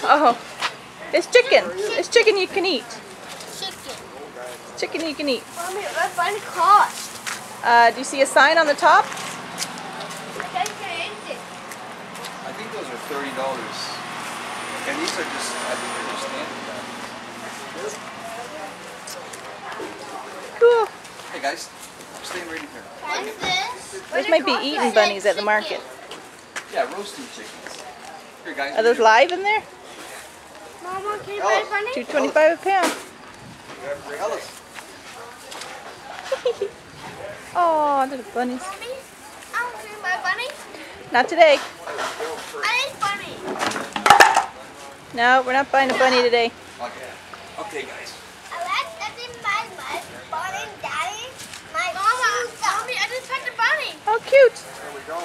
Oh, it's chicken. It's chicken you can eat. Chicken. Chicken you can eat. Mommy, what bunny cost? Do you see a sign on the top? I think those are $30. And these are just, I think they're just standard. Cool. Hey guys, I'm staying right in here. What is this? Those might be eating bunnies at the market. Yeah, roasting chickens. Here guys. Are those live in there? Mama, can you buy a bunny? $2.25 a pound. Ellis. Oh, little bunnies. Mommy, can you buy a bunny? Not today. I need bunny. No, we're not buying a bunny today. Okay. Okay guys. Mama, mommy, I just found a bunny. Oh, cute. There we go.